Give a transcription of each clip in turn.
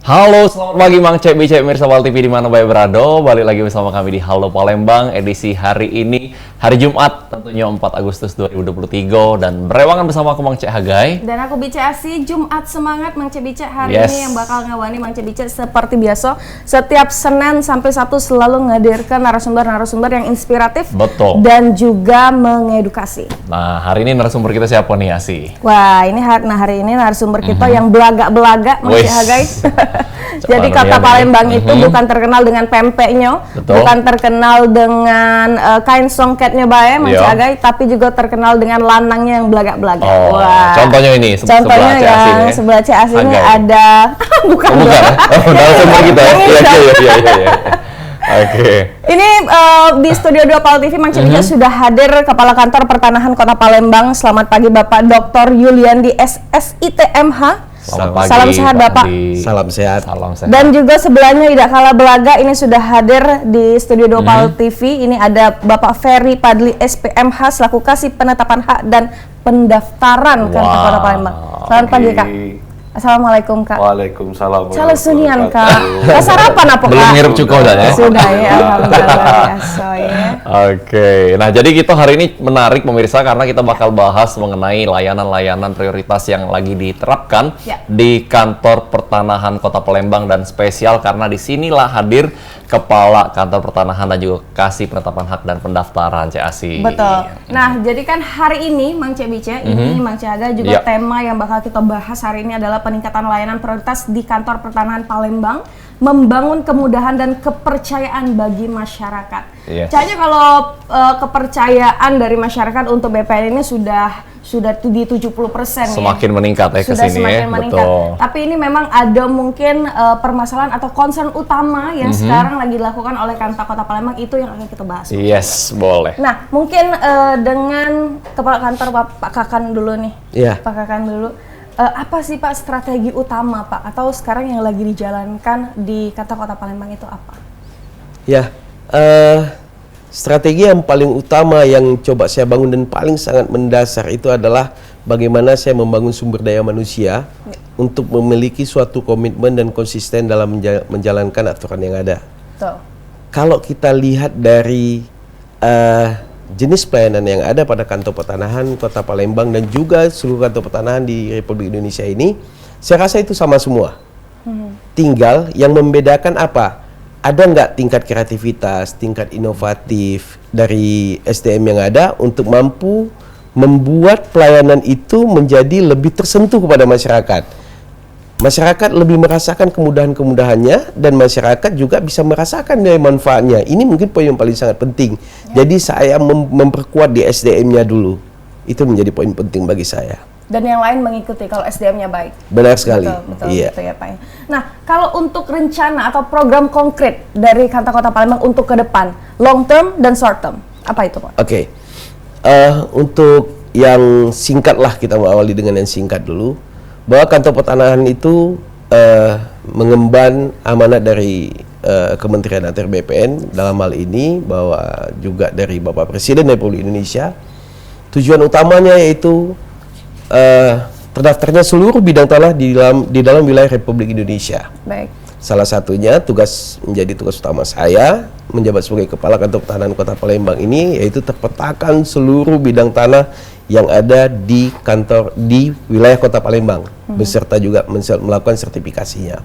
Halo, selamat pagi Mang Cek, Bicek, Mirsa Wal TV di mana baik berado. Balik lagi bersama kami di Halo Palembang, edisi hari ini, hari Jumat, tentunya 4 Agustus 2023. Dan berewangan bersama aku Mang Cek Hagai. Dan aku Bicek Asi, Jumat semangat Mang Cek Bicek hari Yes. ini yang bakal ngawani Mang Cek Bicek seperti biasa. Setiap Senin sampai Sabtu selalu menghadirkan narasumber-narasumber yang inspiratif. Betul. Dan juga mengedukasi. Nah, hari ini narasumber kita siapa nih, Asi? Wah, ini hari ini narasumber kita yang belaga-belaga Mang Cek Wis. Hagai. Jadi Mana kata dia, Palembang itu bukan terkenal dengan pempeknya, Betul. bukan terkenal dengan kain songketnya bae Mang Iya. Cek Hagai, tapi juga terkenal dengan lanangnya yang belaga-belaga. Oh, contohnya ini, Contohnya sebelah Cek Asi yang nih. sebelah Cek Asi ini Hagai. ada bukan Oh, bukan? dong. Oh, narasumber kita ya? Iya. Oke. Ini di Studio 2 Pal TV Mang Cek Bicek sudah hadir Kepala Kantor Pertanahan Kota Palembang. Selamat pagi Bapak Dr. Yuliandi SSITMH. Selamat pagi, Salam sehat, Pak Bapak. Andi. Salam sehat. Salam sehat. Dan juga sebelahnya tidak kalah belaga ini sudah hadir di Studio 2 Pal TV. Ini ada Bapak Ferry Padli SPMH selaku Kasih Penetapan Hak dan Pendaftaran Kantor Kota Palembang. Selamat pagi Kak. Assalamualaikum Kak. Waalaikumsalam. Salam sunian Kak. Kak sarapan apa Kak? Belum ngirup cukup dah ya? Sudah ya, alhamdulillah ya. So, ya. Oke, nah jadi kita hari ini menarik pemirsa karena kita bakal bahas mengenai layanan-layanan prioritas yang lagi diterapkan Ya. di kantor pertanahan Kota Palembang dan spesial karena disinilah hadir Kepala Kantor Pertanahan dan juga Kasih Penetapan Hak dan Pendaftaran CASI. Betul. Nah, jadi kan hari ini Mang Cek Bicek, ini Mang Cek Haga juga Ya. tema yang bakal kita bahas hari ini adalah peningkatan layanan prioritas di Kantor Pertanahan Palembang, membangun kemudahan dan kepercayaan bagi masyarakat. Yes. Kayaknya kalau kepercayaan dari masyarakat untuk BPN ini sudah di 70% Semakin meningkat ya ke sudah sini semakin ya. meningkat. Betul. Tapi ini memang ada mungkin permasalahan atau concern utama yang sekarang lagi dilakukan oleh Kantor Kota Palembang, itu yang akan kita bahas. Yes, boleh. Nah, mungkin dengan Kepala Kantor Pak Kakan dulu nih. Iya. Pak Kakan dulu. Apa sih Pak strategi utama Pak? Atau sekarang yang lagi dijalankan di Kantor Kota Palembang itu apa? Ya, strategi yang paling utama yang coba saya bangun dan paling sangat mendasar itu adalah bagaimana saya membangun sumber daya manusia untuk memiliki suatu komitmen dan konsisten dalam menjalankan aturan yang ada. Tuh. Kalau kita lihat dari jenis pelayanan yang ada pada kantor pertanahan Kota Palembang dan juga seluruh kantor pertanahan di Republik Indonesia ini, saya rasa itu sama semua. Tinggal yang membedakan apa? Ada nggak tingkat kreativitas, tingkat inovatif dari SDM yang ada untuk mampu membuat pelayanan itu menjadi lebih tersentuh kepada masyarakat. Masyarakat lebih merasakan kemudahan-kemudahannya dan masyarakat juga bisa merasakan dari manfaatnya. Ini mungkin poin yang paling sangat penting. Jadi saya memperkuat di SDM-nya dulu. Itu menjadi poin penting bagi saya. Dan yang lain mengikuti kalau SDM-nya baik. Benar sekali. Betul Iya. gitu ya Pak. Nah, kalau untuk rencana atau program konkret dari Kantor Kota Palembang untuk ke depan, long term dan short term, apa itu Pak? Oke. Untuk yang singkat lah, kita mau awali dengan yang singkat dulu. Bahwa kantor pertanahan itu mengemban amanat dari Kementerian ATR BPN dalam hal ini, bahwa juga dari Bapak Presiden Republik Indonesia. Tujuan utamanya yaitu terdaftarnya seluruh bidang tanah di dalam wilayah Republik Indonesia. Baik. Salah satunya menjadi tugas utama saya menjabat sebagai Kepala Kantor Pertanahan Kota Palembang ini, yaitu terpetakan seluruh bidang tanah yang ada di wilayah Kota Palembang, beserta juga melakukan sertifikasinya.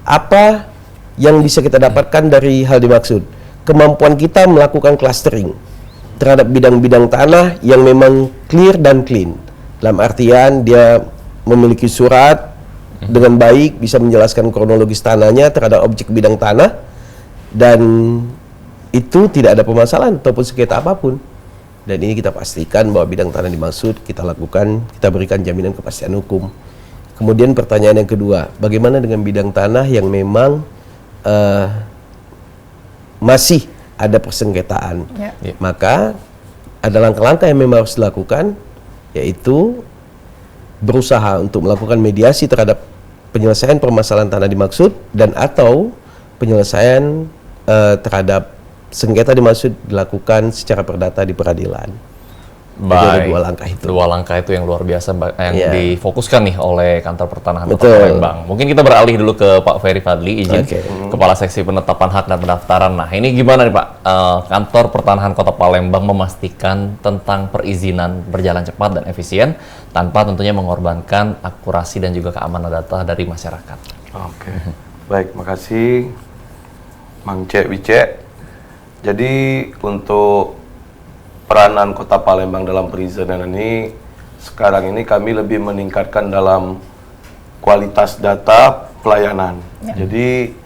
Apa yang bisa kita dapatkan dari hal dimaksud? Kemampuan kita melakukan clustering terhadap bidang-bidang tanah yang memang clear dan clean. Dalam artian dia memiliki surat dengan baik, bisa menjelaskan kronologis tanahnya terhadap objek bidang tanah, dan itu tidak ada permasalahan ataupun sengketa apapun. Dan ini kita pastikan bahwa bidang tanah dimaksud kita berikan jaminan kepastian hukum. Kemudian pertanyaan yang kedua, bagaimana dengan bidang tanah yang memang masih ada persengketaan? Ya. Maka ada langkah-langkah yang memang harus dilakukan, yaitu berusaha untuk melakukan mediasi terhadap penyelesaian permasalahan tanah dimaksud dan atau penyelesaian terhadap sengketa dimaksud dilakukan secara perdata di peradilan. Jadi ada Baik. dua langkah itu. Dua langkah itu yang luar biasa yang Iya. difokuskan nih oleh Kantor Pertanahan Kota Betul. Palembang. Mungkin kita beralih dulu ke Pak Ferry Fadli, izin Oke. Kepala Seksi Penetapan Hak dan Pendaftaran. Nah, ini gimana nih Pak? Kantor Pertanahan Kota Palembang memastikan tentang perizinan berjalan cepat dan efisien tanpa tentunya mengorbankan akurasi dan juga keamanan data dari masyarakat. Oke, baik, makasih Mang Cek Wice. Jadi untuk peranan Kota Palembang dalam perizinan ini, sekarang ini kami lebih meningkatkan dalam kualitas data pelayanan. Jadi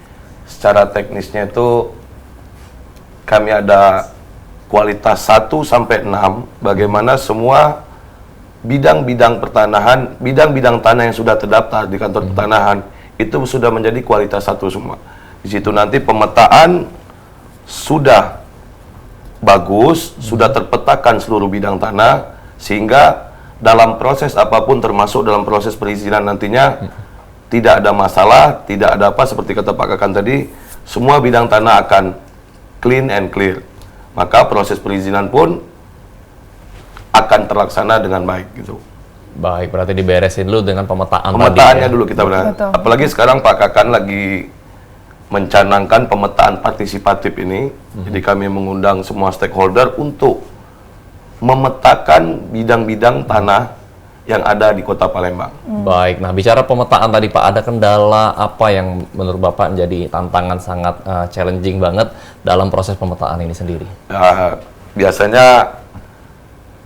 secara teknisnya itu kami ada kualitas 1 sampai 6, bagaimana semua bidang-bidang pertanahan, bidang-bidang tanah yang sudah terdaftar di kantor pertanahan itu sudah menjadi kualitas 1 semua. Di situ nanti pemetaan sudah bagus, sudah terpetakan seluruh bidang tanah, sehingga dalam proses apapun termasuk dalam proses perizinan nantinya tidak ada masalah, tidak ada apa seperti kata Pak Kakan tadi, semua bidang tanah akan clean and clear. Maka proses perizinan pun akan terlaksana dengan baik gitu. Baik, berarti diberesin dulu dengan pemetaan Pemetaannya tadi, ya. dulu kita bilang. Betul. Apalagi sekarang Pak Kakan lagi mencanangkan pemetaan partisipatif ini. Jadi kami mengundang semua stakeholder untuk memetakan bidang-bidang tanah yang ada di Kota Palembang. Baik, nah bicara pemetaan tadi Pak, ada kendala apa yang menurut Bapak menjadi tantangan sangat challenging banget dalam proses pemetaan ini sendiri? Biasanya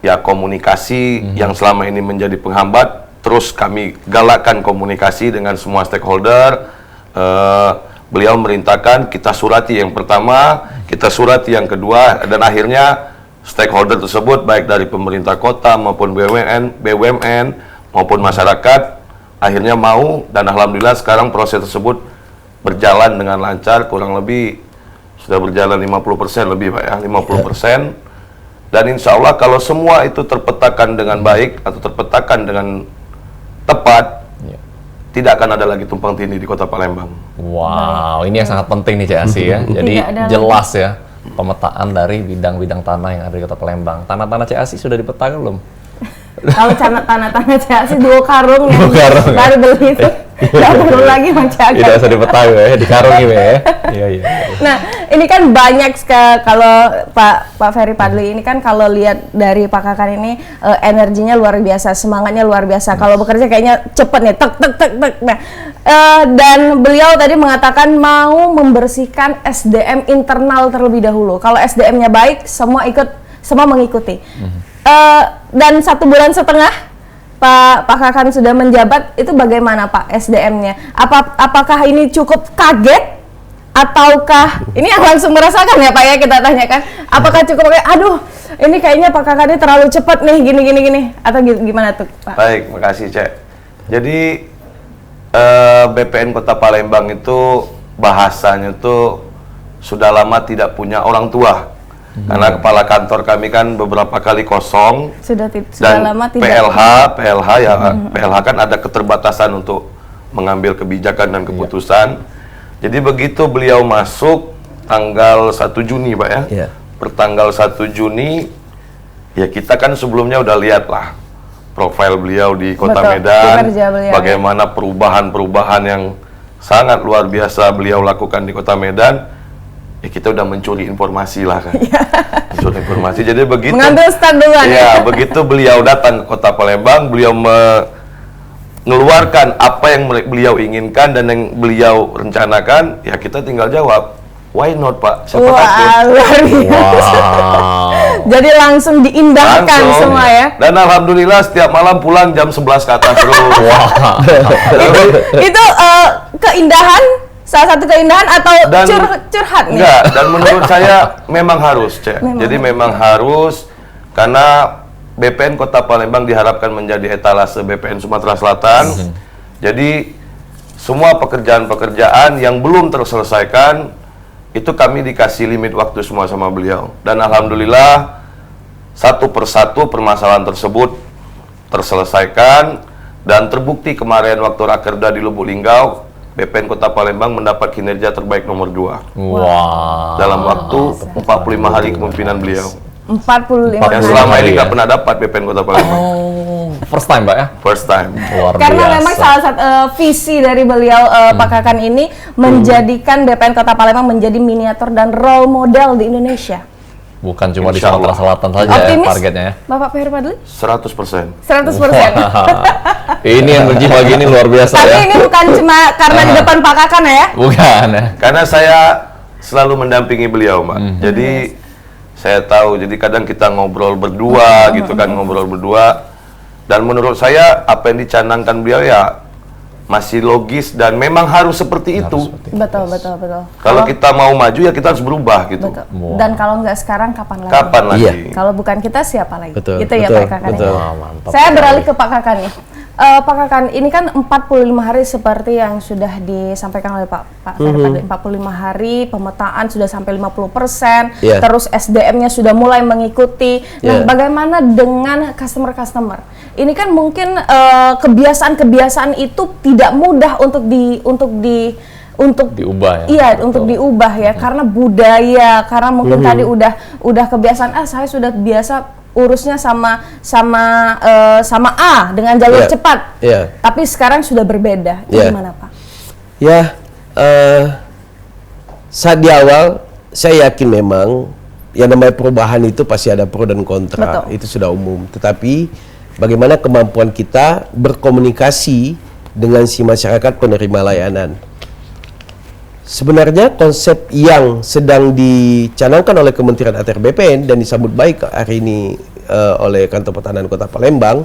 ya komunikasi yang selama ini menjadi penghambat, terus kami galakkan komunikasi dengan semua stakeholder. Beliau merintahkan kita surati yang pertama, kita surati yang kedua, dan akhirnya stakeholder tersebut baik dari pemerintah kota maupun BUMN maupun masyarakat akhirnya mau, dan alhamdulillah sekarang proses tersebut berjalan dengan lancar, kurang lebih sudah berjalan 50% lebih Pak ya, 50%. Dan insya Allah kalau semua itu terpetakan dengan baik atau terpetakan dengan tepat, tidak akan ada lagi tumpang tindih di Kota Palembang. Wow, ini yang sangat penting nih Cik Asi ya. Jadi Tidak ada jelas ya pemetaan dari bidang-bidang tanah yang ada di Kota Palembang. Tanah-tanah Cik Asi sudah dipetakan belum? Kalau tanah-tanah sih 2 karung yang Dua karung, ya? baru beli itu. Nggak perlu lagi Tidak mencatat. usah dipetakan ya, dikarungi ya. Iya, iya. Nah, ini kan banyak kalau Pak Ferry Fadli ini kan kalau lihat dari Pak Kakan ini energinya luar biasa, semangatnya luar biasa. Kalau bekerja kayaknya cepet nih, tek tek tek tek. Nah, dan beliau tadi mengatakan mau membersihkan SDM internal terlebih dahulu. Kalau SDM-nya baik, semua mengikuti. Dan 1 bulan setengah Pak Kakan sudah menjabat, itu bagaimana Pak SDM-nya? Apakah ini cukup kaget? Ataukah ini yang langsung merasakan ya Pak ya, kita tanyakan? Apakah cukup kayak, aduh ini kayaknya Pak Kakan ini terlalu cepat nih, gini, atau gimana tuh Pak? Baik, makasih Cek. Jadi BPN Kota Palembang itu bahasanya tuh sudah lama tidak punya orang tua. Karena kepala kantor kami kan beberapa kali kosong, Sudah dan lama tidak. PLH ya, PLH kan ada keterbatasan untuk mengambil kebijakan dan keputusan. Jadi begitu beliau masuk tanggal 1 Juni Pak ya, Iya. pertanggal 1 Juni, ya kita kan sebelumnya udah lihat lah profil beliau di Kota Betul, Medan, kinerja beliau, bagaimana perubahan-perubahan yang sangat luar biasa beliau lakukan di Kota Medan. Ya kita udah mencuri informasi lah kan, mencuri informasi. Jadi begitu Mengambil stand duluan ya, begitu beliau datang ke Kota Palembang, beliau mengeluarkan apa yang beliau inginkan dan yang beliau rencanakan, ya kita tinggal jawab, why not Pak? Siapa takut? Wah, luar biasa. Wow. Jadi langsung diindahkan Langsung. semua ya. Dan alhamdulillah setiap malam pulang jam 11 ke atas terus. Wah. Itu keindahan, salah satu keindahan atau Dan curhat nih? enggak, dan menurut saya memang harus, Cek. Jadi memang harus, karena BPN Kota Palembang diharapkan menjadi etalase BPN Sumatera Selatan. Jadi semua pekerjaan-pekerjaan yang belum terselesaikan itu kami dikasih limit waktu semua sama beliau. Dan alhamdulillah satu persatu permasalahan tersebut terselesaikan, dan terbukti kemarin waktu Rakerda di Lubuk Linggau, BPN Kota Palembang mendapat kinerja terbaik nomor 2 Wow. dalam waktu 45 hari kepemimpinan beliau. 45 Yang hari. selama ini Iya. nggak pernah dapat BPN Kota Palembang. Oh, first time Pak ya? First time. Luar Karena biasa. memang salah satu visi dari beliau Pak Kakan ini menjadikan BPN Kota Palembang menjadi miniatur dan role model di Indonesia. Bukan cuma di Insya Sumatera Allah. Selatan saja ya Optimis targetnya ya. Bapak Ferry Fadli? 100%. 100%. Ini energi pagi ini luar biasa Tapi ya. ini bukan cuma karena di depan Pak Kakan ya. Bukan ya. Karena saya selalu mendampingi beliau, Mbak. Jadi saya tahu, jadi kadang kita ngobrol berdua gitu kan, ngobrol berdua. Dan menurut saya apa yang dicanangkan beliau ya masih logis dan memang harus seperti itu. Betul. Kalau kita mau maju ya kita harus berubah gitu. Betul. Dan kalau nggak sekarang kapan lagi? Kapan lagi? Iya. Kalau bukan kita siapa lagi? Betul, Gitu ya betul, Pak Kakan. ya? betul. Wah, mantap Saya sekali. beralih ke Pak Kakan nih. Pak Kakan, ini kan 45 hari seperti yang sudah disampaikan oleh Pak Ferry tadi. 45 hari, pemetaan sudah sampai 50%, Iya. terus SDM-nya sudah mulai mengikuti. Nah, Iya. bagaimana dengan customer-customer? Ini kan mungkin kebiasaan-kebiasaan itu tidak mudah untuk Diubah ya. Iya, Betul. untuk diubah ya, karena budaya, karena mungkin tadi udah kebiasaan, saya sudah biasa urusnya sama A dengan jalur Iya. cepat. Iya. Tapi sekarang sudah berbeda. Ini Iya. gimana, Pak? Ya, saat di awal saya yakin memang yang namanya perubahan itu pasti ada pro dan kontra. Betul. Itu sudah umum. Tetapi bagaimana kemampuan kita berkomunikasi dengan si masyarakat penerima layanan. Sebenarnya konsep yang sedang dicanangkan oleh Kementerian ATR BPN dan disambut baik hari ini oleh Kantor Pertanahan Kota Palembang,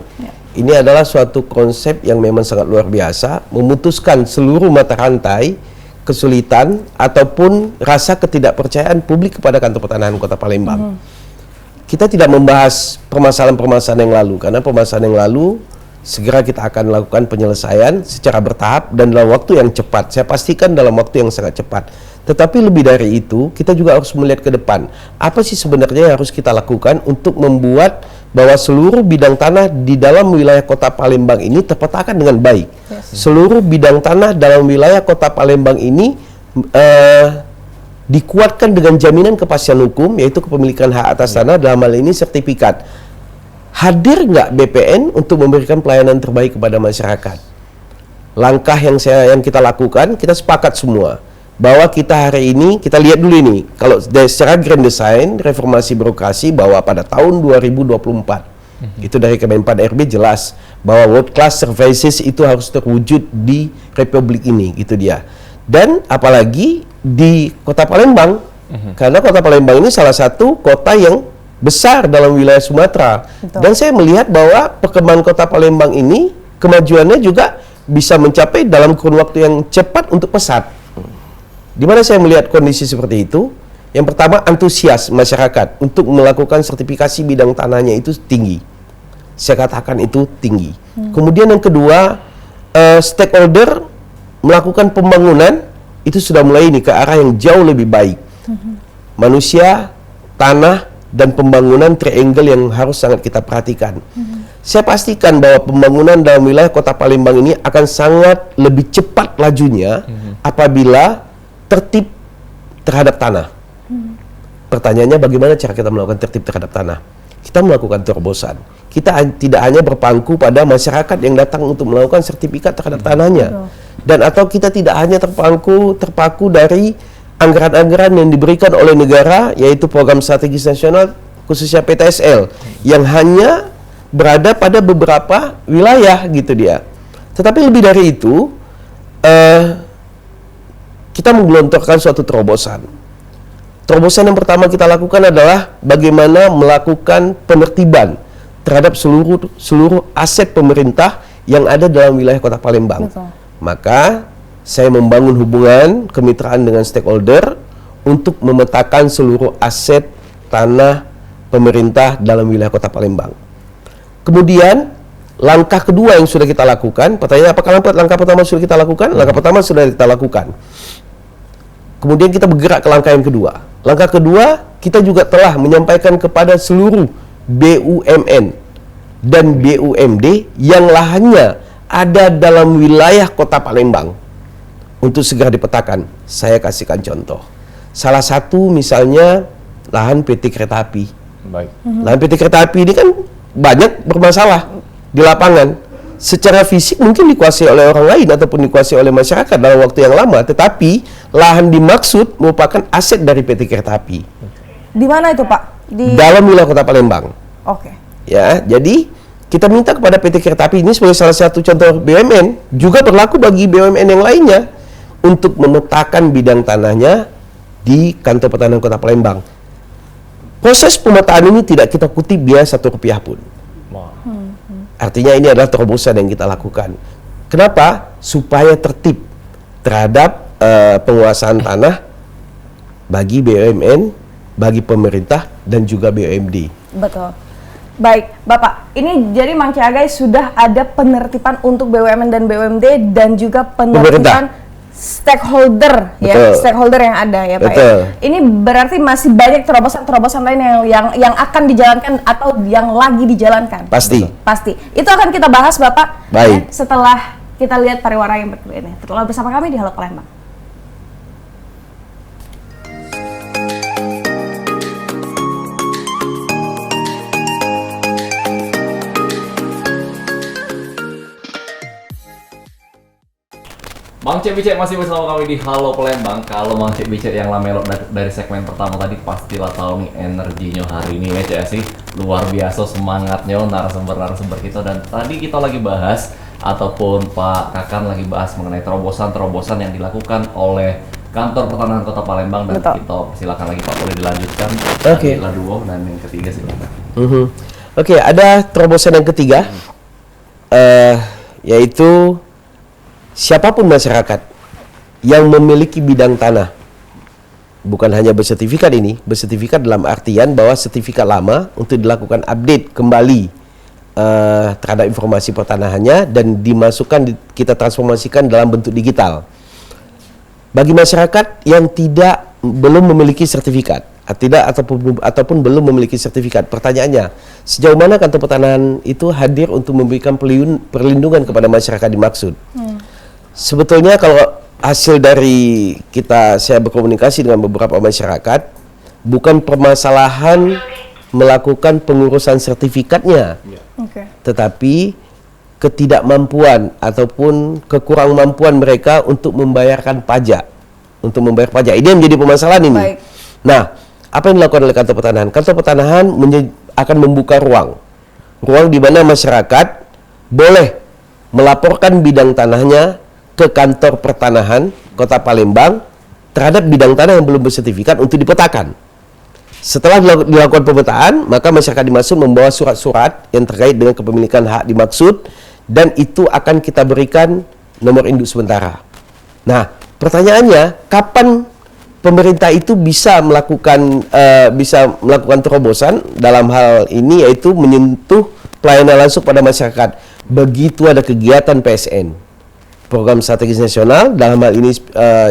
ini adalah suatu konsep yang memang sangat luar biasa, memutuskan seluruh mata rantai kesulitan ataupun rasa ketidakpercayaan publik kepada Kantor Pertanahan Kota Palembang. Kita tidak membahas permasalahan-permasalahan yang lalu, karena permasalahan yang lalu segera kita akan lakukan penyelesaian secara bertahap dan dalam waktu yang cepat. Saya pastikan dalam waktu yang sangat cepat. Tetapi lebih dari itu, kita juga harus melihat ke depan. Apa sih sebenarnya yang harus kita lakukan untuk membuat bahwa seluruh bidang tanah di dalam wilayah Kota Palembang ini terpetakan dengan baik. Seluruh bidang tanah dalam wilayah Kota Palembang ini dikuatkan dengan jaminan kepastian hukum, yaitu kepemilikan hak atas tanah, dalam hal ini sertifikat. Hadir nggak BPN untuk memberikan pelayanan terbaik kepada masyarakat? Langkah yang kita lakukan, kita sepakat semua bahwa kita hari ini, kita lihat dulu ini, kalau secara grand design reformasi birokrasi, bahwa pada tahun 2024 itu dari Kemenpan RB jelas bahwa world class services itu harus terwujud di Republik ini, gitu dia. Dan apalagi di Kota Palembang, karena Kota Palembang ini salah satu kota yang besar dalam wilayah Sumatera. Betul. Dan saya melihat bahwa perkembangan Kota Palembang ini kemajuannya juga bisa mencapai dalam kurun waktu yang cepat untuk pesat. Di mana saya melihat kondisi seperti itu? Yang pertama, antusias masyarakat untuk melakukan sertifikasi bidang tanahnya itu tinggi. Saya katakan itu tinggi. Kemudian yang kedua, stakeholder melakukan pembangunan itu sudah mulai ini ke arah yang jauh lebih baik. Manusia, tanah, dan pembangunan triangle yang harus sangat kita perhatikan. Saya pastikan bahwa pembangunan dalam wilayah Kota Palembang ini akan sangat lebih cepat lajunya apabila tertib terhadap tanah. Pertanyaannya, bagaimana cara kita melakukan tertib terhadap tanah? Kita melakukan terobosan. Kita tidak hanya berpangku pada masyarakat yang datang untuk melakukan sertifikat terhadap tanahnya. Dan atau kita tidak hanya terpaku dari anggaran-anggaran yang diberikan oleh negara, yaitu program strategis nasional khususnya PTSL yang hanya berada pada beberapa wilayah, gitu dia. Tetapi lebih dari itu, kita menggelontorkan suatu terobosan. Terobosan yang pertama kita lakukan adalah bagaimana melakukan penertiban terhadap seluruh aset pemerintah yang ada dalam wilayah Kota Palembang. Betul. Maka saya membangun hubungan kemitraan dengan stakeholder untuk memetakan seluruh aset tanah pemerintah dalam wilayah Kota Palembang. Kemudian langkah kedua yang sudah kita lakukan, pertanyaan apakah langkah pertama sudah kita lakukan? Langkah pertama sudah kita lakukan. Kemudian kita bergerak ke langkah yang kedua. Langkah kedua, kita juga telah menyampaikan kepada seluruh BUMN dan BUMD yang lahannya ada dalam wilayah Kota Palembang untuk segera dipetakan. Saya kasihkan contoh. Salah satu misalnya lahan PT Kereta Api Baik. Lahan PT Kereta Api ini kan banyak bermasalah di lapangan. Secara fisik mungkin dikuasai oleh orang lain ataupun dikuasai oleh masyarakat dalam waktu yang lama, tetapi lahan dimaksud merupakan aset dari PT Kereta Api. Di mana itu Pak? Dalam wilayah Kota Palembang. Oke. Ya, jadi kita minta kepada PT Kereta Api ini sebagai salah satu contoh BUMN, juga berlaku bagi BUMN yang lainnya untuk memetakan bidang tanahnya di Kantor Pertanahan Kota Palembang. Proses pemetaan ini tidak kita kutip biaya Rp1 pun. Artinya ini adalah terobosan yang kita lakukan. Kenapa? Supaya tertib terhadap penguasaan tanah bagi BUMN, bagi pemerintah, dan juga BUMD. Betul. Baik, Bapak. Ini jadi Mang Ciagai sudah ada penertiban untuk BUMN dan BUMD dan juga penertiban stakeholder, ya, stakeholder yang ada ya Pak. Ya. Ini berarti masih banyak terobosan-terobosan lain yang akan dijalankan atau yang lagi dijalankan. Pasti. Pasti. Itu akan kita bahas Bapak. Baik. Ya, setelah kita lihat pariwara yang berikut ini. Tetaplah bersama kami di Halo Palembang. Mang Cek Bicek masih bersama kami di Halo Palembang. Kalau Mang Cek Bicek yang lamelok dari segmen pertama tadi pastilah tahu nih energinya hari ini ya Cek sih. Luar biasa semangatnya narasumber kita, dan tadi kita lagi bahas ataupun Pak Kakan lagi bahas mengenai terobosan-terobosan yang dilakukan oleh Kantor Pertanahan Kota Palembang, dan kita silakan lagi Pak, boleh dilanjutkan. Oke. Dua dan yang ketiga silakan. Oke, ada terobosan yang ketiga, yaitu siapapun masyarakat yang memiliki bidang tanah, bukan hanya bersertifikat ini, bersertifikat dalam artian bahwa sertifikat lama untuk dilakukan update kembali terhadap informasi pertanahannya dan dimasukkan, kita transformasikan dalam bentuk digital. Bagi masyarakat yang belum memiliki sertifikat, ataupun belum memiliki sertifikat, pertanyaannya, sejauh mana Kantor Pertanahan itu hadir untuk memberikan perlindungan kepada masyarakat dimaksud? Sebetulnya kalau hasil dari saya berkomunikasi dengan beberapa masyarakat, bukan permasalahan melakukan pengurusan sertifikatnya, tetapi ketidakmampuan ataupun kekurangmampuan mereka untuk membayarkan pajak, Ini yang menjadi permasalahan ini. Baik. Nah, apa yang dilakukan oleh Kantor Pertanahan? Kantor Pertanahan akan membuka ruang di mana masyarakat boleh melaporkan bidang tanahnya ke Kantor Pertanahan Kota Palembang terhadap bidang tanah yang belum bersertifikat untuk dipetakan. Setelah dilakukan pemetaan, maka masyarakat dimaksud membawa surat-surat yang terkait dengan kepemilikan hak dimaksud, dan itu akan kita berikan nomor induk sementara. Nah, pertanyaannya, kapan pemerintah itu bisa melakukan terobosan dalam hal ini, yaitu menyentuh pelayanan langsung pada masyarakat. Begitu ada kegiatan PSN, Program Strategis Nasional, dalam hal ini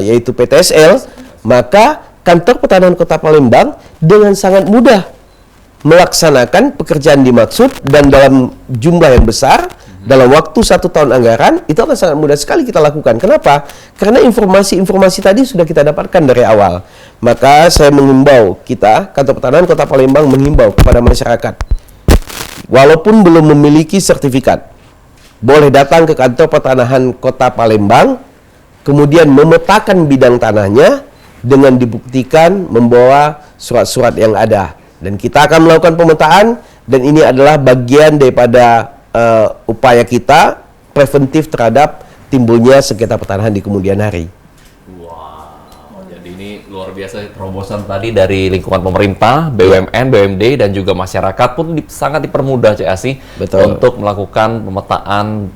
yaitu PTSL, maka Kantor Pertanahan Kota Palembang dengan sangat mudah melaksanakan pekerjaan dimaksud, dan dalam jumlah yang besar, dalam waktu 1 tahun anggaran, itu akan sangat mudah sekali kita lakukan. Kenapa? Karena informasi-informasi tadi sudah kita dapatkan dari awal. Maka saya mengimbau Kantor Pertanahan Kota Palembang mengimbau kepada masyarakat, walaupun belum memiliki sertifikat, boleh datang ke Kantor Pertanahan Kota Palembang, kemudian memetakan bidang tanahnya dengan dibuktikan membawa surat-surat yang ada. Dan kita akan melakukan pemetaan, dan ini adalah bagian daripada upaya kita preventif terhadap timbulnya sengketa pertanahan di kemudian hari. Jadi ini luar biasa terobosan tadi dari lingkungan pemerintah, BUMN, BUMD, dan juga masyarakat pun sangat dipermudah untuk melakukan pemetaan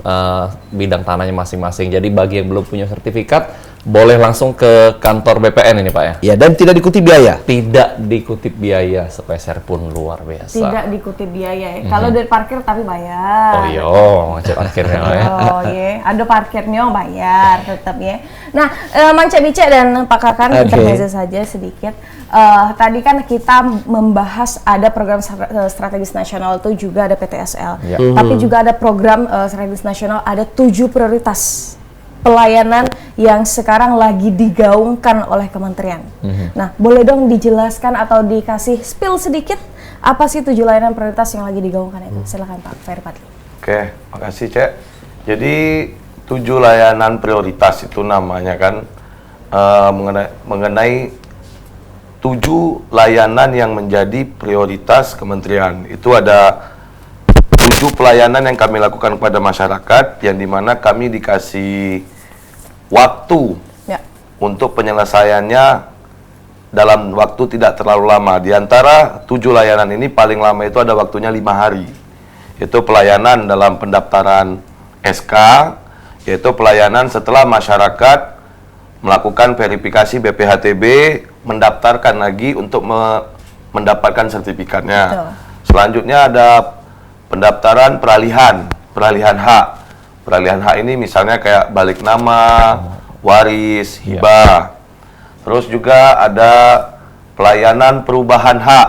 bidang tanahnya masing-masing. Jadi bagi yang belum punya sertifikat, boleh langsung ke kantor BPN ini Pak ya? Ya, dan tidak dikutip biaya. Tidak dikutip biaya sepeser pun, luar biasa. Tidak dikutip biaya ya. Kalau dari parkir tapi bayar. Oh iya, ngecek parkirnya ya. Oh iya, ada parkirnya bayar tetap ya. Nah, Mang Cek Bicek dan Pak Kakan, intermezzo saja sedikit. Tadi kan kita membahas ada program strategis nasional, itu juga ada PTSL. Tapi juga ada program strategis nasional, ada 7 prioritas pelayanan yang sekarang lagi digaungkan oleh kementerian. Nah, boleh dong dijelaskan atau dikasih spill sedikit Apa sih 7 layanan prioritas yang lagi digaungkan itu? Silakan Pak Ferry Padli. Oke, makasih Cek. Jadi 7 layanan prioritas itu namanya kan mengenai 7 layanan yang menjadi prioritas kementerian. Itu ada 7 pelayanan yang kami lakukan kepada masyarakat, yang dimana kami dikasih waktu Ya. untuk penyelesaiannya dalam waktu tidak terlalu lama. Di antara 7 layanan ini paling lama itu ada waktunya 5 hari. Itu pelayanan dalam pendaftaran SK, yaitu pelayanan setelah masyarakat melakukan verifikasi BPHTB, mendaftarkan lagi untuk mendapatkan sertifikatnya. Betul. Selanjutnya ada pendaftaran peralihan hak. Peralihan hak ini misalnya kayak balik nama, waris, hibah. Terus juga ada pelayanan perubahan hak.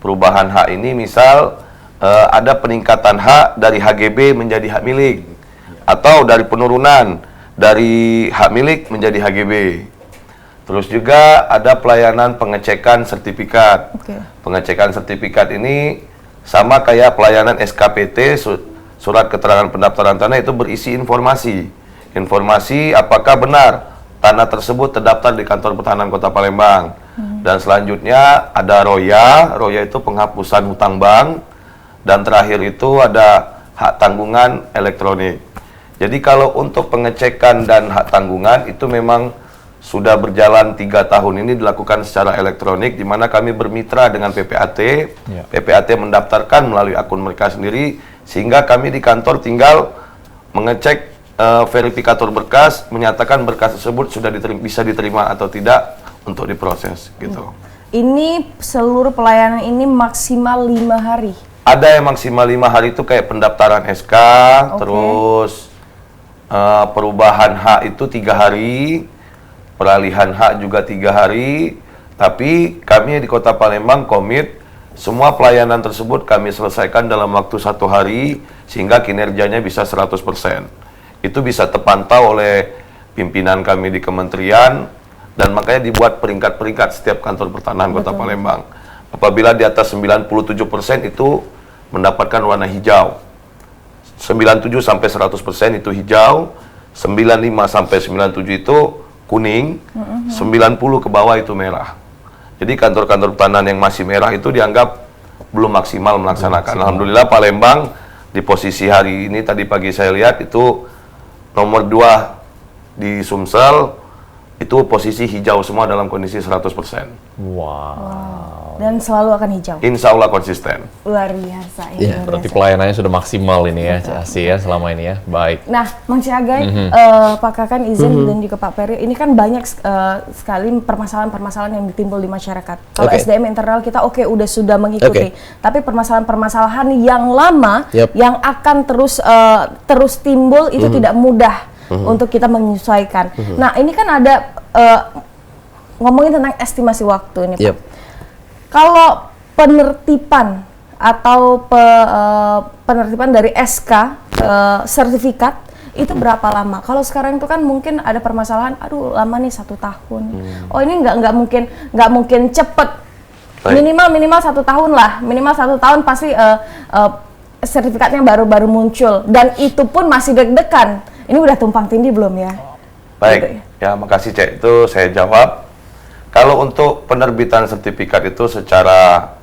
Perubahan hak ini misal ada peningkatan hak dari HGB menjadi hak milik, atau dari penurunan dari hak milik menjadi HGB. Terus juga ada pelayanan pengecekan sertifikat. Oke. Pengecekan sertifikat ini sama kayak pelayanan SKPT, surat keterangan pendaftaran tanah, itu berisi informasi. Informasi apakah benar tanah tersebut terdaftar di kantor pertahanan Kota Palembang. Dan selanjutnya ada ROYA. ROYA itu penghapusan hutang bank. Dan terakhir itu ada hak tanggungan elektronik. Jadi kalau untuk pengecekan dan hak tanggungan itu memang sudah berjalan 3 tahun ini dilakukan secara elektronik, di mana kami bermitra dengan PPAT. Ya. PPAT mendaftarkan melalui akun mereka sendiri, sehingga kami di kantor tinggal mengecek verifikator berkas, menyatakan berkas tersebut sudah bisa diterima atau tidak untuk diproses gitu. Ini seluruh pelayanan ini maksimal 5 hari. Ada yang maksimal 5 hari itu kayak pendaftaran SK, terus perubahan hak itu 3 hari, peralihan hak juga 3 hari. Tapi kami di Kota Palembang komit semua pelayanan tersebut kami selesaikan dalam waktu 1 hari, sehingga kinerjanya bisa 100%. Itu bisa terpantau oleh pimpinan kami di kementerian, dan makanya dibuat peringkat-peringkat setiap kantor pertanahan Kota Palembang. Apabila di atas 97% itu mendapatkan warna hijau. 97 sampai 100% itu hijau, 95 sampai 97 itu kuning, 90 ke bawah itu merah. Jadi kantor-kantor pertanahan yang masih merah itu dianggap belum maksimal melaksanakan. Alhamdulillah Palembang di posisi hari ini tadi pagi saya lihat itu nomor 2 di Sumsel, itu posisi hijau semua dalam kondisi 100%. Wow. Dan selalu akan hijau. Insya Allah konsisten. Luar biasa ya. Iya, luar Berarti biasa. pelayanannya sudah maksimal ini ya, Cak Asi ya, selama ini ya. Baik. Nah, Mang Ciagai, Pak Kakan izin dan juga Pak Ferry, ini kan banyak sekali permasalahan-permasalahan yang ditimbul di masyarakat. Kalau Oke. SDM internal kita sudah mengikuti, Oke. tapi permasalahan-permasalahan yang lama Yap. yang akan terus timbul itu tidak mudah untuk kita menyesuaikan. Nah, ini kan ada ngomongin tentang estimasi waktu ini, Pak. Yap. Kalau penertiban atau penertiban dari SK sertifikat itu berapa lama? Kalau sekarang itu kan mungkin ada permasalahan, aduh lama nih 1 tahun. Oh ini nggak mungkin cepet. Baik. Minimal 1 tahun lah. Minimal 1 tahun pasti sertifikatnya baru muncul, dan itu pun masih deg-degan. Ini udah tumpang tindih belum ya? Baik, ya makasih Cek, itu saya jawab. Kalau untuk penerbitan sertifikat itu secara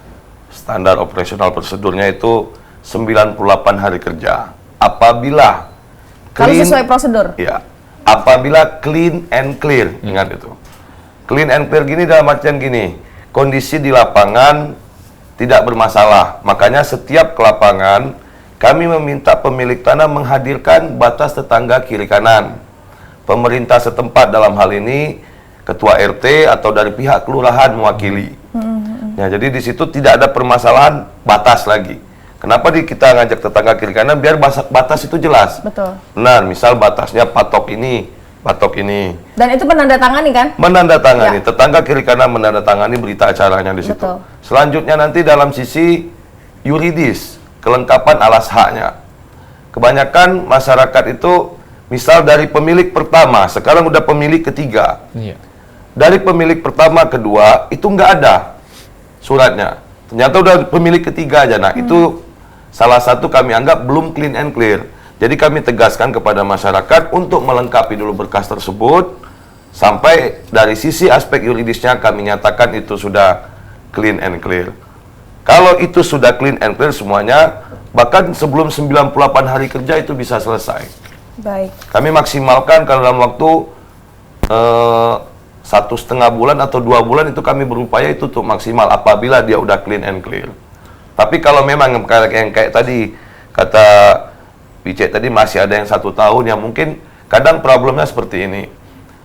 standar operasional prosedurnya itu 98 hari kerja. Apabila Kalau sesuai prosedur. ya, apabila clean and clear, ingat itu. Clean and clear gini dalam artian gini, kondisi di lapangan tidak bermasalah. Makanya setiap ke lapangan kami meminta pemilik tanah menghadirkan batas tetangga kiri kanan. Pemerintah setempat dalam hal ini ketua RT atau dari pihak kelurahan mewakili. Ya, jadi di situ tidak ada permasalahan batas lagi. Kenapa kita ngajak tetangga kiri kanan, biar batas itu jelas. Betul. Benar, misal batasnya patok ini. Dan itu penandatangani kan? Menandatangani, Ya. tetangga kiri kanan menandatangani berita acaranya di situ. Betul. Selanjutnya nanti dalam sisi yuridis, kelengkapan alas haknya. Kebanyakan masyarakat itu misal dari pemilik pertama, sekarang udah pemilik ketiga. Iya. Dari pemilik pertama, kedua, itu nggak ada suratnya. Ternyata udah pemilik ketiga aja. Nah, itu salah satu kami anggap belum clean and clear. Jadi kami tegaskan kepada masyarakat untuk melengkapi dulu berkas tersebut, sampai dari sisi aspek yuridisnya kami nyatakan itu sudah clean and clear. Kalau itu sudah clean and clear semuanya, bahkan sebelum 98 hari kerja itu bisa selesai. Baik. Kami maksimalkan kalau dalam waktu 1,5 bulan atau 2 bulan itu kami berupaya itu tuh maksimal apabila dia udah clean and clear. Tapi kalau memang yang kayak tadi kata Wice tadi masih ada yang 1 tahun, yang mungkin kadang problemnya seperti ini.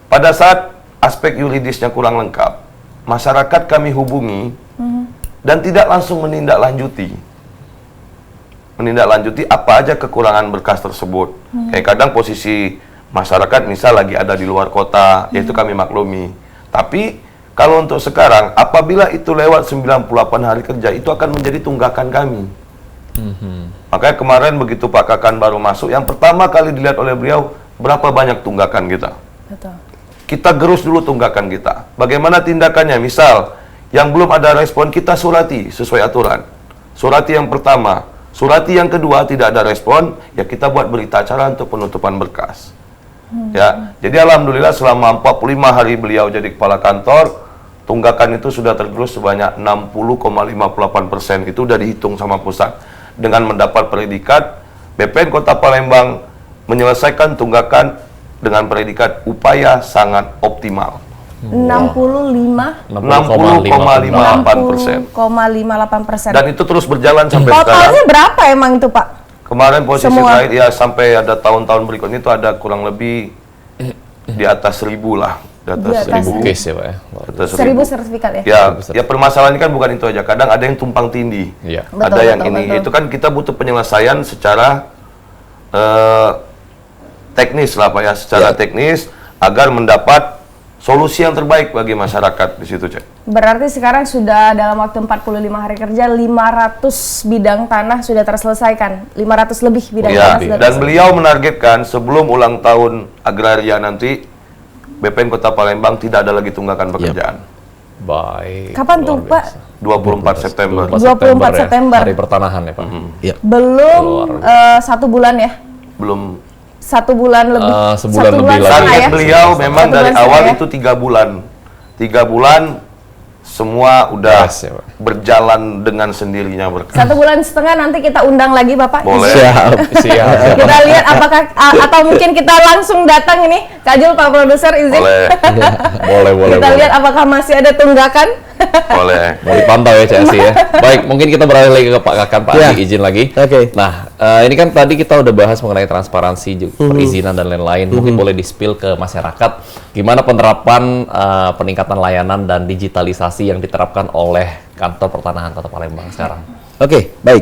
Pada saat aspek yuridisnya kurang lengkap, masyarakat kami hubungi dan tidak langsung menindaklanjuti apa aja kekurangan berkas tersebut. Kayak kadang posisi masyarakat misal lagi ada di luar kota, yaitu kami maklumi. Tapi kalau untuk sekarang, apabila itu lewat 98 hari kerja, itu akan menjadi tunggakan kami. Makanya kemarin begitu Pak Kakan baru masuk, yang pertama kali dilihat oleh beliau, berapa banyak tunggakan kita. Betul. Kita gerus dulu tunggakan kita. Bagaimana tindakannya? Misal, yang belum ada respon, kita surati sesuai aturan. Surati yang pertama. Surati yang kedua, tidak ada respon, ya kita buat berita acara untuk penutupan berkas. Ya, jadi alhamdulillah selama 45 hari beliau jadi kepala kantor, tunggakan itu sudah tergerus sebanyak 60,58%. Itu sudah dihitung sama pusat. Dengan mendapat predikat, BPN Kota Palembang menyelesaikan tunggakan dengan predikat upaya sangat optimal. 60,58%. Dan itu terus berjalan sampai sekarang. Totalnya berapa emang itu, Pak? Kemarin posisi Semua. terakhir ya sampai ada tahun-tahun berikutnya itu ada kurang lebih di atas 1.000 lah. Di atas Di atas 1.000 case ya Pak ya. Di atas 1.000 sertifikat ya? Ya permasalahannya kan bukan itu aja. Kadang ada yang tumpang tindih. Iya. Ada yang ini. Betul. Itu kan kita butuh penyelesaian secara teknis lah Pak ya. Secara teknis agar mendapat solusi yang terbaik bagi masyarakat di situ, Cek. Berarti sekarang sudah dalam waktu 45 hari kerja 500 bidang tanah sudah terselesaikan. 500 lebih bidang tanah sudah Dan beliau menargetkan sebelum ulang tahun agraria nanti BPN Kota Palembang tidak ada lagi tunggakan pekerjaan. Baik. Kapan tuh, luar Pak? biasa. 24 September. 24 September. Hari pertanahan ya Pak. Ya. Belum 1 bulan ya? Belum. 1 bulan lebih. Sebulan lebih lagi. setengah Target ya? beliau memang 1 dari bulan awal setengah itu 3 bulan. 3 bulan semua udah Beres ya, Pak. berjalan dengan sendirinya berkas. 1 bulan setengah nanti kita undang lagi Bapak. Boleh. Siap. Kita lihat apakah atau mungkin kita langsung datang ini. Kak Jul, Pak Produser izin. Boleh. boleh. Kita lihat apakah masih ada tunggakan. Boleh. Mau dipantau ya CSI ya. Baik, mungkin kita beralih lagi ke Pak Kakan, Pak Ya. Adi izin lagi. Oke. Nah, ini kan tadi kita udah bahas mengenai transparansi, perizinan dan lain-lain. Mungkin boleh di-spill ke masyarakat gimana penerapan peningkatan layanan dan digitalisasi yang diterapkan oleh Kantor Pertanahan Kota Palembang sekarang. Oke, baik.